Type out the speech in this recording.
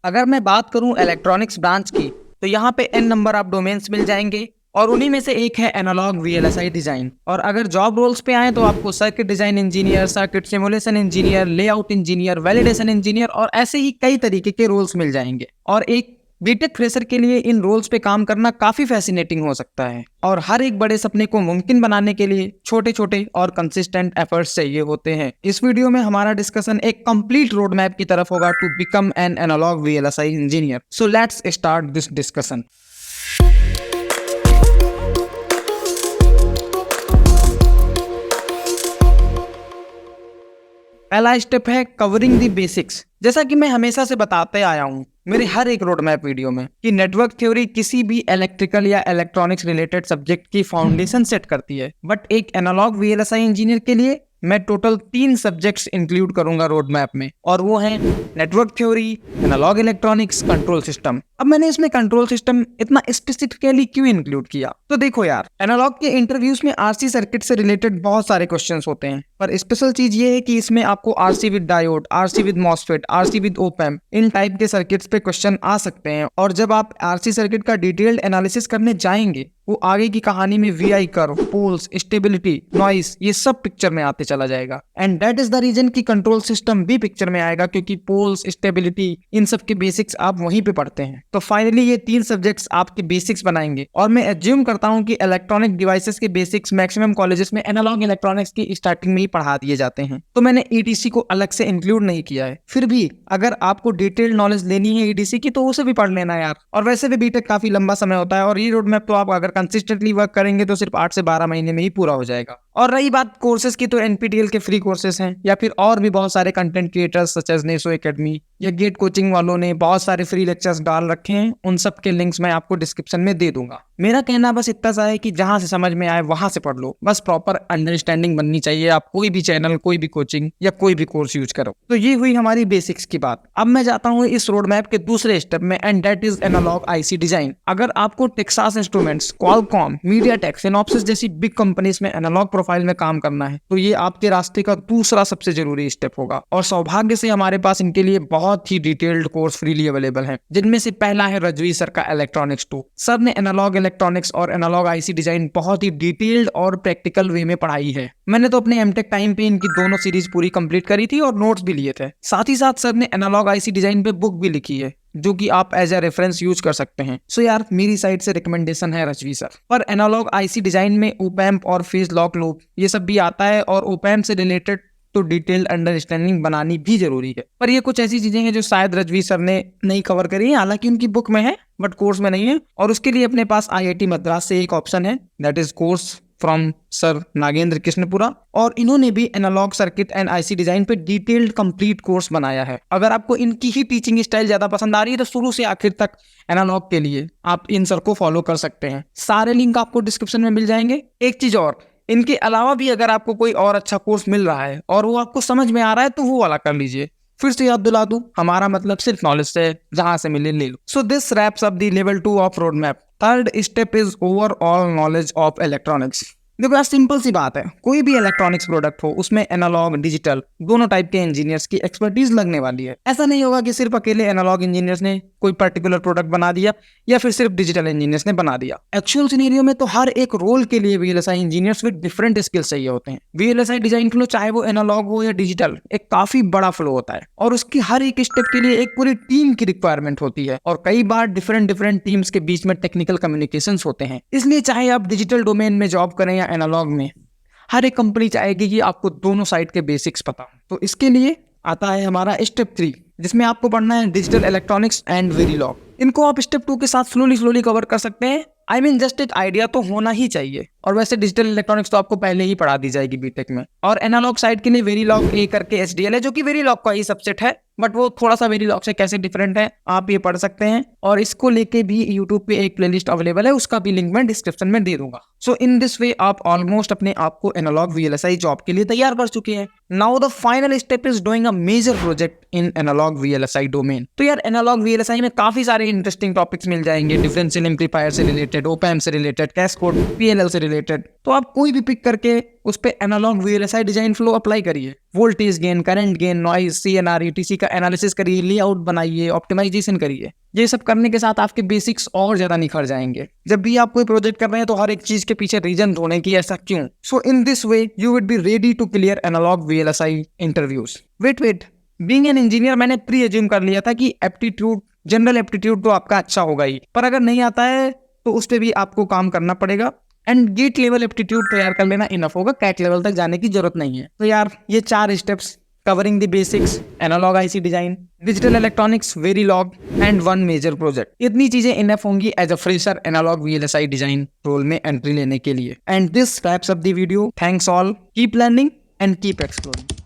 अगर मैं बात करूं इलेक्ट्रॉनिक्स ब्रांच की, तो यहाँ पे n नंबर ऑफ डोमेन्स मिल जाएंगे और उन्हीं में से एक है एनालॉग वीएलएसआई डिजाइन। और अगर जॉब रोल्स पे आए तो आपको circuit design engineer, circuit simulation engineer, layout engineer, validation engineer और ऐसे ही कई तरीके के रोल्स मिल जाएंगे। और एक बीटेक फ्रेशर के लिए इन रोल्स पे काम करना काफी फैसिनेटिंग हो सकता है और हर एक बड़े सपने को मुमकिन बनाने के लिए छोटे छोटे और कंसिस्टेंट एफर्ट्स चाहिए होते हैं। इस वीडियो में हमारा डिस्कशन एक कंप्लीट रोड मैप की तरफ होगा to become an analog VLSI engineer. So let's start this discussion. पहला स्टेप है कवरिंग द बेसिक्स। जैसा कि मैं हमेशा से बताते आया हूँ मेरे हर एक रोड मैप वीडियो में कि नेटवर्क थ्योरी किसी भी इलेक्ट्रिकल या इलेक्ट्रॉनिक्स रिलेटेड सब्जेक्ट की फाउंडेशन सेट करती है, बट एक एनालॉग वीएलएसआई इंजीनियर के लिए मैं टोटल 3 सब्जेक्ट्स इंक्लूड करूंगा रोड मैप में, और वो हैं network theory, analogue electronics, control system. अब मैंने इसमें कंट्रोल सिस्टम इतना स्पेसिफिकली क्यों इंक्लूड किया, तो देखो यार, एनालॉग के इंटरव्यूज में आरसी सर्किट से रिलेटेड बहुत सारे क्वेश्चंस होते हैं, पर स्पेशल चीज ये है कि इसमें आपको RC with diode, RC with MOSFET, RC with op amp, इन टाइप के सर्किट्स पे क्वेश्चन आ सकते हैं। और जब आप आरसी सर्किट का डिटेल्ड एनालिसिस करने जाएंगे, वो आगे की कहानी में VI curve, poles, stability, noise, ये सब पिक्चर में आते चला जाएगा। And that is the reason कि कंट्रोल सिस्टम भी पिक्चर में आएगा, क्योंकि पोल्स, स्टेबिलिटी, इन सब के बेसिक्स आप वहीं पे पढ़ते हैं। तो फाइनली ये 3 सब्जेक्ट्स आपके बेसिक्स बनाएंगे। और मैं एज्यूम करता हूँ कि इलेक्ट्रॉनिक डिवाइसेस के बेसिक्स मैक्सिमम कॉलेजेस में एनालॉग इलेक्ट्रॉनिक्स की स्टार्टिंग में ही पढ़ा दिए जाते हैं, तो मैंने ईटीसी को अलग से इंक्लूड नहीं किया है। फिर भी अगर आपको डिटेल्ड नॉलेज लेनी है ईटीसी की, तो उसे भी पढ़ लेना यार। और वैसे भी बीटेक काफी लंबा समय होता है, और ये रोड मैप तो आप अगर कंसिस्टेंटली वर्क करेंगे तो सिर्फ 8 से 12 महीने में ही पूरा हो जाएगा। और रही बात कोर्सेज की, तो एनपीटीईएल के फ्री कोर्सेज हैं, या फिर और भी बहुत सारे content creators such as Neso Academy या गेट कोचिंग वालों ने बहुत सारे फ्री लेक्चर्स डाल रखे हैं। उन सब के लिंक्स मैं आपको डिस्क्रिप्शन में दे दूंगा। मेरा कहना बस इतना सा है कि जहां से समझ में आए वहां से पढ़ लो, बस प्रॉपर अंडरस्टैंडिंग बननी चाहिए। आप कोई भी चैनल, कोई भी कोचिंग या कोई भी कोर्स यूज करो। तो ये हुई हमारी बेसिक्स की बात। अब मैं जाता हूँ इस रोड मैप के दूसरे स्टेप में, and that is analogue IC design. अगर आपको Texas Instruments, Qualcomm, MediaTek, Synopsys जैसी बिग कंपनीज में एनालॉग प्रोफाइल में काम करना है, तो ये आपके रास्ते का दूसरा सबसे जरूरी स्टेप होगा। और सौभाग्य से हमारे पास इनके लिए बहुत ही डिटेल्ड कोर्स फ्रीली अवेलेबल हैं, जिनमें से पहला है रजवी सर का इलेक्ट्रॉनिक्स 2। सर ने एनालॉग इलेक्ट्रॉनिक्स और एनालॉग आईसी डिजाइन बहुत ही डिटेल्ड और प्रैक्टिकल वे में पढ़ाई है। मैंने तो अपने एमटेक टाइम पे इनकी दोनों सीरीज पूरी कंप्लीट करी थी और नोट्स भी लिए थे। साथ ही साथ सर ने एनालॉग आईसी डिजाइन पे बुक भी लिखी है, जो कि आप एज ए रेफरेंस यूज कर सकते हैं। सो यार, मेरी साइड से रिकमेंडेशन है रजवी सर। पर एनालॉग आईसी डिजाइन में ओप एम्प और फेज लॉक लूप ये सब भी आता है, और ओप एम्प से रिलेटेड तो डिटेल्ड अंडरस्टैंडिंग बनानी भी जरूरी है। पर ये कुछ ऐसी चीजें हैं जो शायद रजवी सर ने नहीं कवर करी है, हालांकि उनकी बुक में है बट कोर्स में नहीं है। और उसके लिए अपने पास आईआईटी मद्रास से एक ऑप्शन है, that is course from sir Nagendra Krishnapura, और इन्होंने भी analogue circuit and IC design पे डिटेल्ड कंप्लीट कोर्स बनाया है। अगर आपको इनकी ही टीचिंग स्टाइल ज्यादा पसंद आ रही है, तो शुरू से आखिर तक एनालॉग के लिए आप इन सर को फॉलो कर सकते हैं। सारे लिंक आपको डिस्क्रिप्शन में मिल जाएंगे। एक चीज और, इनके अलावा भी अगर आपको कोई और अच्छा कोर्स मिल रहा है और वो आपको समझ में आ रहा है, तो वो वाला कर लीजिए। फिर से याद दिला दूं, हमारा मतलब सिर्फ नॉलेज से, जहां से मिले ले लो। So this wraps up the level 2 of road map. Third step is overall knowledge of electronics. देखो यार, सिंपल सी बात है, कोई भी इलेक्ट्रॉनिक्स प्रोडक्ट हो, उसमें एनालॉग, डिजिटल दोनों टाइप के इंजीनियर्स की एक्सपर्टीज लगने वाली है। ऐसा नहीं होगा कि सिर्फ अकेले एनालॉग इंजीनियर्स ने कोई पर्टिकुलर प्रोडक्ट बना दिया या फिर सिर्फ डिजिटल इंजीनियर्स ने बना दिया। एक्चुअल सिनेरियो में तो हर एक रोल के लिए VLSI engineers with different skills चाहिए होते हैं। वीएलएसआई डिजाइन फ्लो, चाहे वो एनालॉग हो या डिजिटल, एक काफी बड़ा फ्लो होता है, और उसकी हर एक स्टेप के लिए एक पूरी टीम की रिक्वायरमेंट होती है, और कई बार डिफरेंट टीम्स के बीच में टेक्निकल कम्युनिकेशंस होते हैं। इसलिए चाहे आप डिजिटल डोमेन में जॉब करें या एनालॉग में, हर एक कंपनी चाहेगी कि आपको दोनों साइड के बेसिक्स पता हो। तो इसके लिए आता है हमारा स्टेप 3, जिसमें आपको पढ़ना है डिजिटल इलेक्ट्रॉनिक्स एंड वेरिलॉग। इनको आप स्टेप 2 के साथ स्लोली कवर कर सकते हैं। आई मीन जस्ट एक आइडिया तो होना ही चाहिए। और वैसे डिजिटल इलेक्ट्रॉनिक्स तो आपको पहले ही पढ़ा दी जाएगी बीटेक में। और एनालॉग साइड के लिए वेरिलॉग ए करके एचडीएल है, जो कि वेरिलॉग का ही सबसेट है, बट वो थोड़ा सा वेरिलॉग से कैसे डिफरेंट है आप ये पढ़ सकते हैं। और इसको लेके भी यूट्यूब पे एक प्लेलिस्ट अवेलेबल है, उसका भी लिंक मैं डिस्क्रिप्शन में दे दूंगा। सो इन दिस वे आप ऑलमोस्ट अपने आप को एनालॉग वीएलएसआई जॉब के लिए तैयार कर चुके हैं। Now the final step is doing a major project in analogue VLSI domain. तो यार एनालॉग वीएलएसआई में काफी सारे इंटरेस्टिंग टॉपिक्स मिल जाएंगे, डिफरेंशियल एम्पलीफायर से रिलेटेड, ओपैम्प से रिलेटेड, कैस्कोड, पीएलएल से रिलेटेड। तो आप कोई भी पिक करके उस पे analog VLSI design flow apply करिए, voltage gain, current gain, noise, CNR, etc का एनालिसिस करिए, लेआउट बनाइए, ऑप्टिमाइजेशन करिए। ये सब करने के साथ आपके बेसिक्स और ज्यादा निखर जाएंगे। जब भी आप कोई प्रोजेक्ट कर रहे हैं तो हर एक चीज के पीछे रीजन ढूंढें कि ऐसा क्यों। So in this way you would be ready to clear analog VLSI interviews. Wait, being an engineer मैंने प्री एज्यूम कर लिया था कि एप्टीट्यूड, जनरल एप्टीट्यूड तो आपका अच्छा होगा ही, पर अगर नहीं आता है तो उस पर भी आपको काम करना पड़ेगा। एंड गेट लेवल एप्टीट्यूड तैयार कर लेना इनफ होगा, कैट लेवल तक जाने की जरूरत नहीं है। तो यार ये 4 steps covering the basics, analog IC design, digital electronics, Verilog and 1 major project, इतनी चीजें इनफ होंगी as a fresher analog VLSI design role में एंट्री लेने के लिए। And this wraps up the video. Thanks all, keep learning and keep exploring.